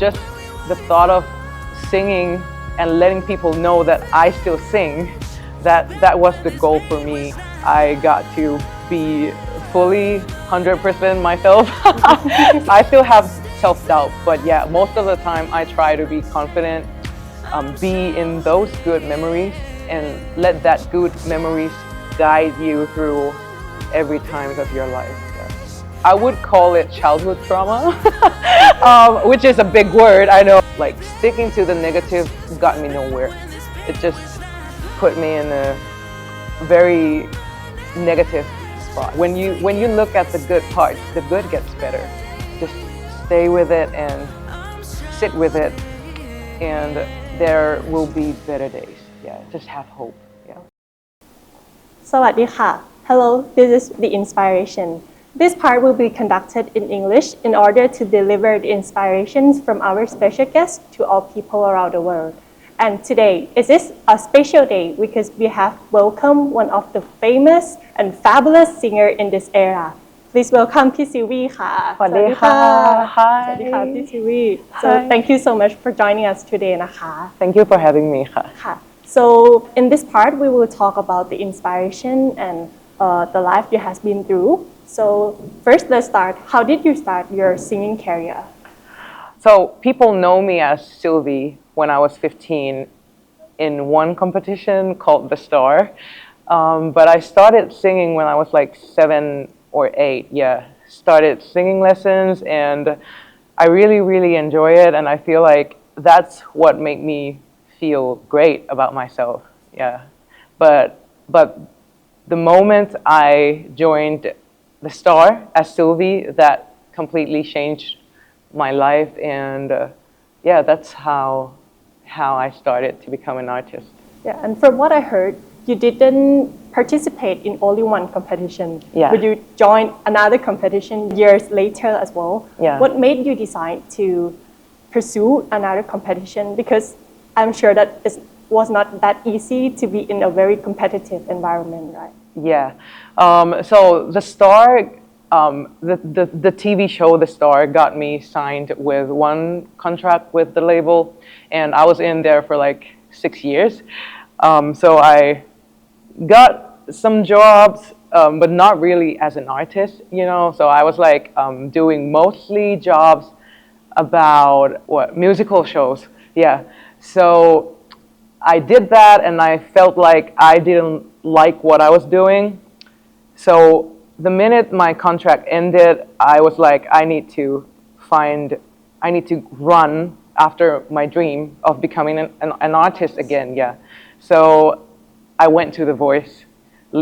just the thought of singing and letting people know that I still sing, that was the goal for me. I got to be fully 100% myself. I still have self-doubt, but yeah, most of the time I try to be confident, be in those good memories, and let that good memories guide you through every time of your life. I would call it childhood trauma, which is a big word, I know. Like, sticking to the negative got me nowhere. It just put me in a very negative spot. When you look at the good parts, the good gets better. Just stay with it and sit with it, and there will be better days. Yeah, just have hope. Yeah. สวัสดีค่ะ Hello, this is the inspiration. This part will be conducted in English in order to deliver the inspirations from our special guests to all people around the world. And today is a special day because we have welcomed one of the famous and fabulous singer in this era. Please welcome พี่ Silvy ค่ะ สวัสดีค่ะ Hi สวัสดีค่ะพี่ Silvy. So thank you so much for joining us today นะคะ Thank you for having me ค่ะ ค่ะ So in this part we will talk about the inspiration and the life you has been through. So first let's start. How did you start your singing career? So people know me as Silvy when I was 15 in one competition called The Star. But I started singing when I was like 7 or 8. Yeah, started singing lessons, and I really enjoy it, and I feel like that's what made me feel great about myself. Yeah, but the moment I joined The Star as Silvy, that completely changed my life, and yeah, that's how I started to become an artist. Yeah, and from what I heard, you didn't participate in only one competition. Yeah. But you joined another competition years later as well. Yeah. What made you decide to pursue another competition? Because I'm sure that it was not that easy to be in a very competitive environment, right? Yeah. So The Star, the TV show The Star got me signed with one contract with the label, and I was in there for like 6 years. So I got some jobs, but not really as an artist, you know. So I was like doing mostly jobs about musical shows. Yeah. So I did that, and I felt like I didn't like what I was doing. So the minute my contract ended, I was like, I need to run after my dream of becoming an artist again. Yeah. So I went to The Voice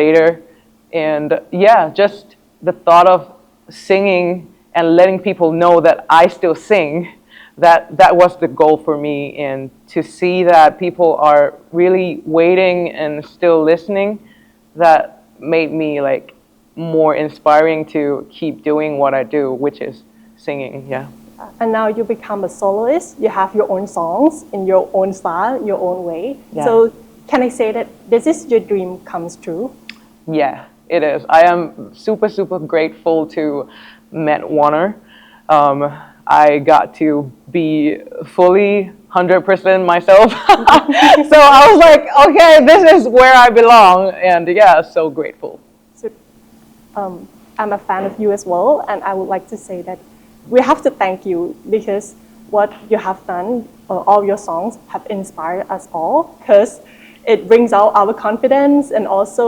later, and yeah, just the thought of singing and letting people know that I still sing, that was the goal for me, and to see that people are really waiting and still listening, that made me like more inspiring to keep doing what I do, which is singing. Yeah. And now you become a soloist. You have your own songs in your own style, your own way. Yeah. So can I say that this is your dream comes true? Yeah, it is. I am super grateful to Met Warner. I got to be fully 100% myself. So I was like, okay, this is where I belong, and yeah, so grateful. So, I'm a fan of you as well, and I would like to say that we have to thank you because what you have done, all your songs have inspired us all, because it brings out our confidence, and also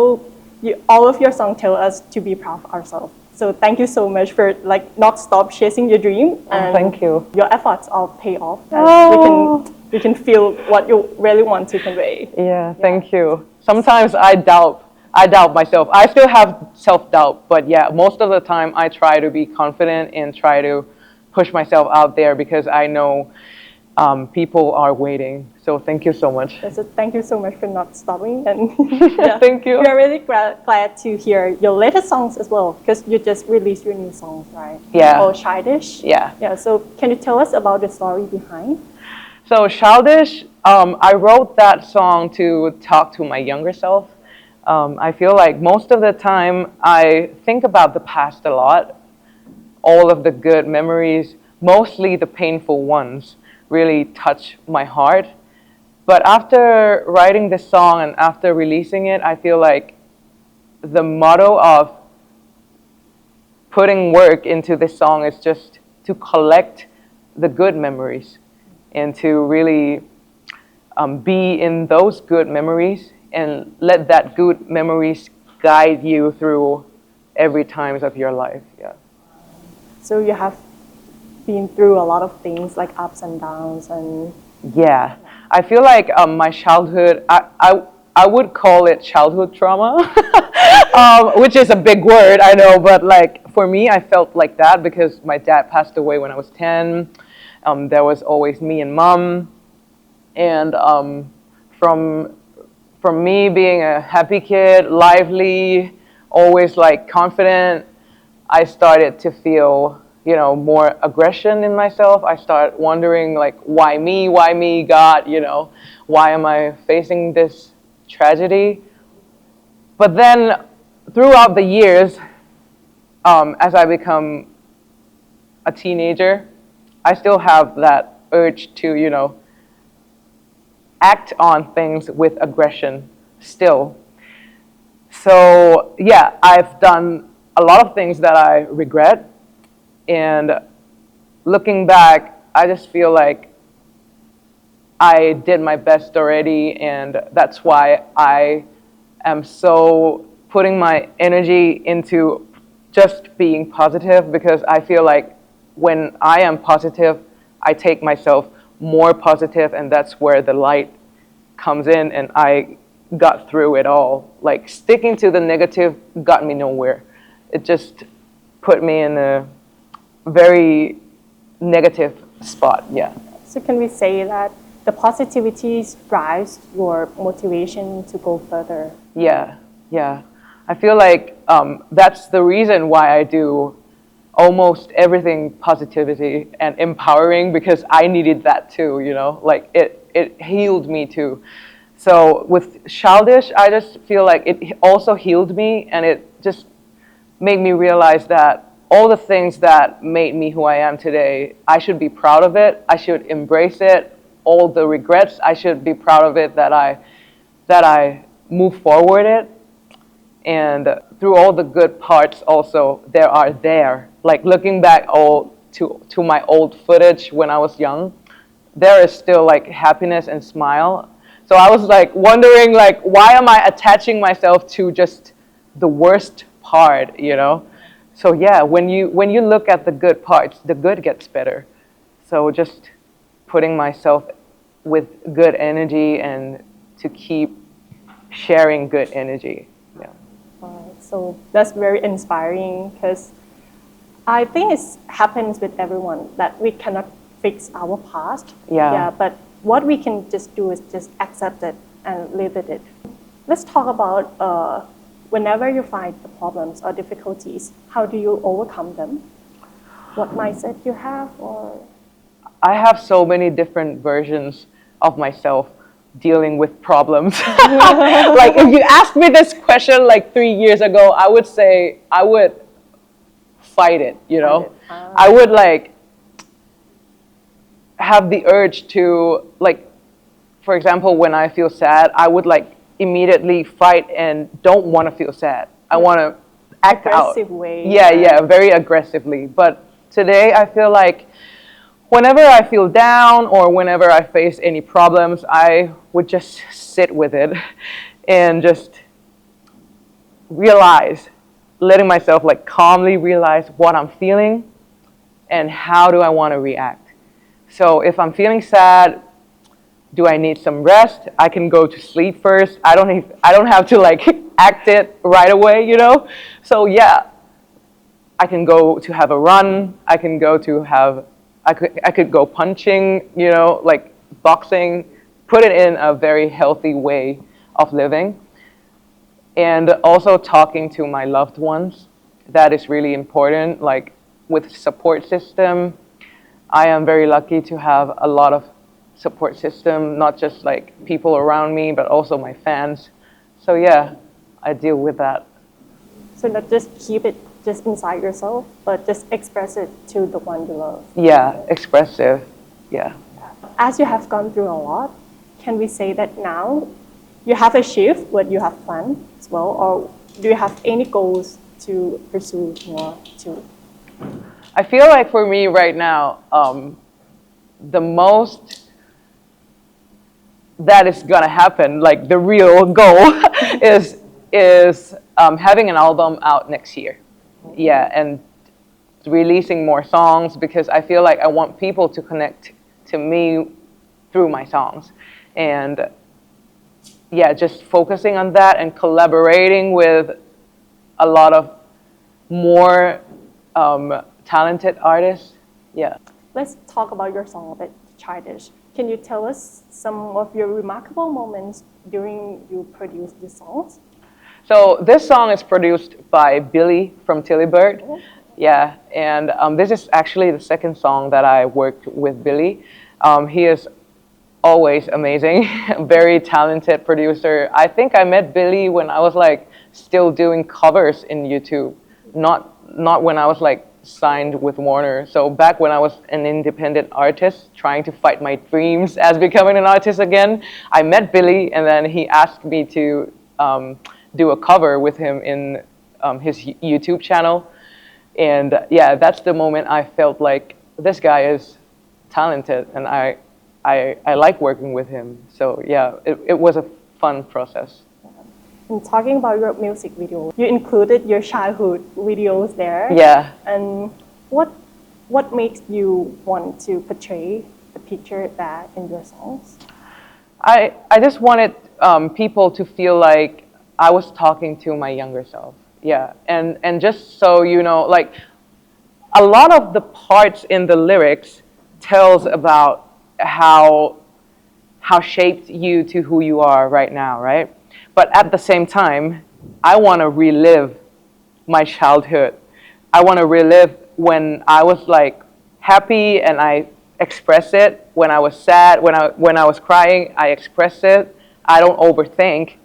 all of your songs tell us to be proud of ourselves. So thank you so much for like not stop chasing your dream. And thank you. Your efforts all pay off. And we can feel what you really want to convey. Yeah, thank you. Sometimes I doubt myself. I still have self-doubt, but yeah, most of the time I try to be confident and try to push myself out there because I know people are waiting. So thank you so much. So thank you so much for not stopping. And yeah, thank you. We are really glad to hear your latest songs as well, because you just released your new songs, right? Yeah. Called Childish. Yeah. Yeah. So can you tell us about the story behind? So Childish, I wrote that song to talk to my younger self. I feel like most of the time I think about the past a lot, all of the good memories, mostly the painful ones. really touch my heart. But after writing this song and after releasing it, I feel like the motto of putting work into this song is just to collect the good memories and to really be in those good memories and let that good memories guide you through every times of your life. Yeah. So you have been through a lot of things like ups and downs and... Yeah, I feel like my childhood, I would call it childhood trauma, which is a big word, I know, but like for me, I felt like that because my dad passed away when I was 10. There was always me and mom, and from me being a happy kid, lively, always like confident, I started to feel, you know, more aggression in myself. I start wondering like, why me, God, you know, why am I facing this tragedy? But then throughout the years, as I become a teenager, I still have that urge to, you know, act on things with aggression still. So yeah, I've done a lot of things that I regret, and looking back, I just feel like I did my best already, and that's why I am so putting my energy into just being positive, because I feel like when I am positive, I take myself more positive, and that's where the light comes in, and I got through it all. Like sticking to the negative got me nowhere. It just put me in a very negative spot, yeah. So can we say that the positivity drives your motivation to go further? Yeah, yeah. I feel like that's the reason why I do almost everything positivity and empowering, because I needed that too, you know, like it healed me too. So with Childish, I just feel like it also healed me, and it just made me realize that all the things that made me who I am today, I should be proud of it. I should embrace it. All the regrets, I should be proud of it, that I move forward it. And through all the good parts also, there are there. Like looking back to my old footage when I was young, there is still like happiness and smile. So I was like wondering, like, why am I attaching myself to just the worst part, you know? So yeah, when you look at the good parts, the good gets better. So just putting myself with good energy and to keep sharing good energy. Yeah. So that's very inspiring, because I think it happens with everyone that we cannot fix our past. Yeah. But what we can just do is just accept it and live with it. Let's talk about whenever you find the problems or difficulties, how do you overcome them? What mindset you have, or? I have so many different versions of myself dealing with problems. Like if you asked me this question like 3 years ago, I would say I would fight it, you know? I would like have the urge to, like, for example, when I feel sad, I would like immediately fight and don't want to feel sad. I want to act out. Aggressive way. Yeah, very aggressively. But today I feel like whenever I feel down or whenever I face any problems, I would just sit with it and just realize, letting myself like calmly realize what I'm feeling and how do I want to react. So if I'm feeling sad, do I need some rest? I can go to sleep first. I don't have to like act it right away, you know? So yeah, I can go to have a run. I can go to have, I could go punching, you know, like boxing, put it in a very healthy way of living. And also talking to my loved ones. That is really important. Like with support system, I am very lucky to have a lot of support system, not just like people around me, but also my fans. So yeah, I deal with that. So not just keep it just inside yourself, but just express it to the one you love. Yeah, expressive, yeah. as you have gone through a lot, can we say that now you have achieved what you have planned as well, or do you have any goals to pursue more too? I feel like for me right now, the most that is gonna happen, like the real goal, is having an album out next year. Yeah, and releasing more songs because I feel like I want people to connect to me through my songs, and yeah, just focusing on that and collaborating with a lot of more talented artists. Yeah. Let's talk about your song a bit, Childish. Can you tell us some of your remarkable moments during you produced the songs? So this song is produced by Billy from Tillybird. Yeah, and this is actually the second song that I worked with Billy. He is always amazing, very talented producer. I think I met Billy when I was like still doing covers in YouTube, not when I was like signed with Warner. So back when I was an independent artist trying to fight my dreams as becoming an artist again, I met Billy and then he asked me to do a cover with him in his YouTube channel. And yeah, that's the moment I felt like this guy is talented and I like working with him. So yeah, it was a fun process. And talking about your music video, you included your childhood videos there. Yeah. And what makes you want to portray the picture that in your songs? I just wanted people to feel like I was talking to my younger self. Yeah, and just so you know, like a lot of the parts in the lyrics tells about how shaped you to who you are right now, right? But at the same time, I want to relive my childhood. I want to relive when I was like happy and I express it. When I was sad, when I was crying, I express it. I don't overthink.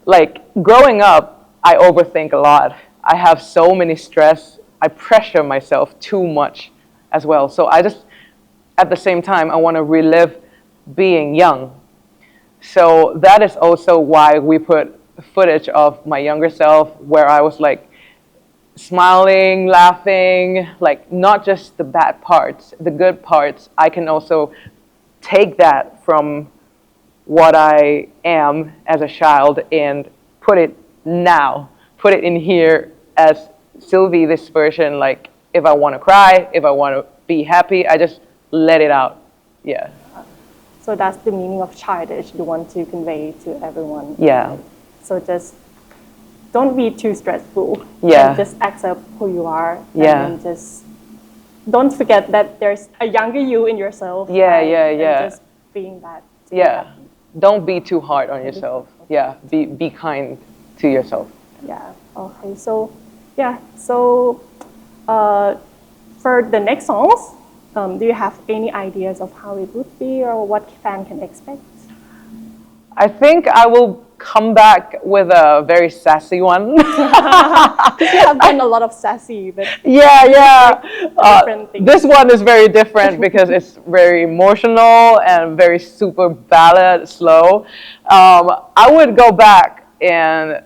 Like growing up, I overthink a lot. I have so many stress. I pressure myself too much as well. So I just, at the same time, I want to relive being young. So that is also why we put footage of my younger self where I was like smiling, laughing, like not just the bad parts, the good parts. I can also take that from what I am as a child and put it now, put it in here as Silvy, this version, like if I want to cry, if I want to be happy, I just let it out. Yeah. So that's the meaning of childish you want to convey to everyone. Yeah. So just don't be too stressful. Yeah. And just accept who you are. Yeah. And just don't forget that there's a younger you in yourself. Yeah, right? yeah, yeah. And just being that. Yeah. Don't be too hard on yourself. Yeah. Be kind to yourself. Yeah. Okay. So, yeah. So, for the next songs, do you have any ideas of how it would be or what fan can expect? I think I will come back with a very sassy one. Because you have done a lot of sassy, but Yeah. different things. This one is very different because it's very emotional and very super ballad, slow. I would go back and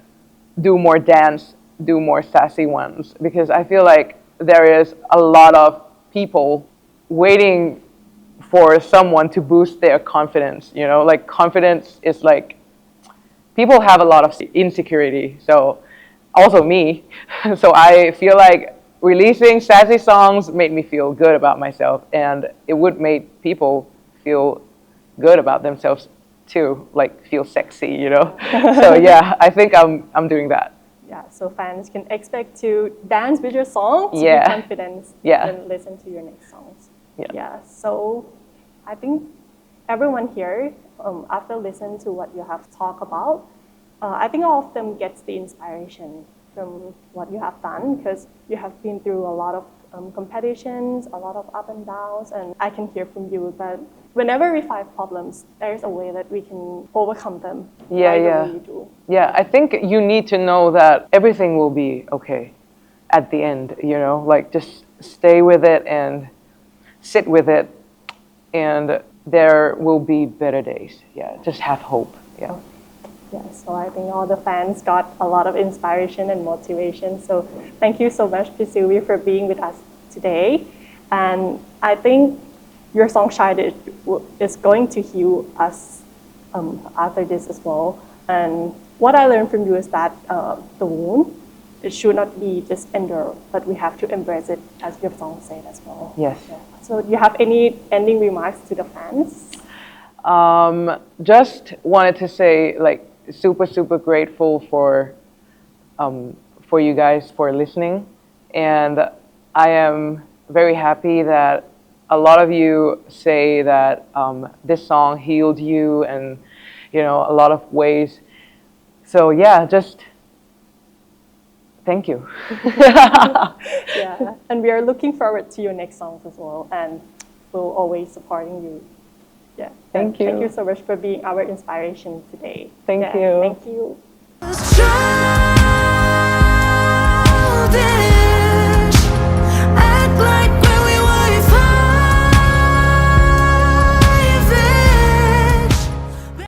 do more dance, do more sassy ones because I feel like there is a lot of people waiting for someone to boost their confidence, you know, like confidence is like, people have a lot of insecurity, so also me. So I feel like releasing sassy songs made me feel good about myself and it would make people feel good about themselves too, like feel sexy, you know? So yeah, I think I'm doing that. Yeah, so fans can expect to dance with your song to Yeah. be confident and listen to your next songs. Yeah, so I think everyone here, after listening to what you have talked about, I think all of them gets the inspiration from what you have done because you have been through a lot of competitions, a lot of up and downs, and I can hear from you that whenever we find problems, there's a way that we can overcome them. Yeah, right, yeah. the way you do. Yeah, I think you need to know that everything will be okay at the end, you know, like just stay with it and sit with it and there will be better days. Yeah, just have hope. Yeah. Yeah, so I think all the fans got a lot of inspiration and motivation. So thank you so much to Silvy for being with us today. And I think your song Childish is going to heal us after this as well. And what I learned from you is that the wound, it should not be just endure, but we have to embrace it, as your song said as well. Yes. Yeah. So do you have any ending remarks to the fans? Just wanted to say, like, super grateful for you guys for listening, and I am very happy that a lot of you say that this song healed you, and a lot of ways. So yeah, just thank you. Yeah, and we are looking forward to your next songs as well, and we'll always supporting you. Yeah, Thank you. Thank you so much for being our inspiration today. Thank you. Thank you.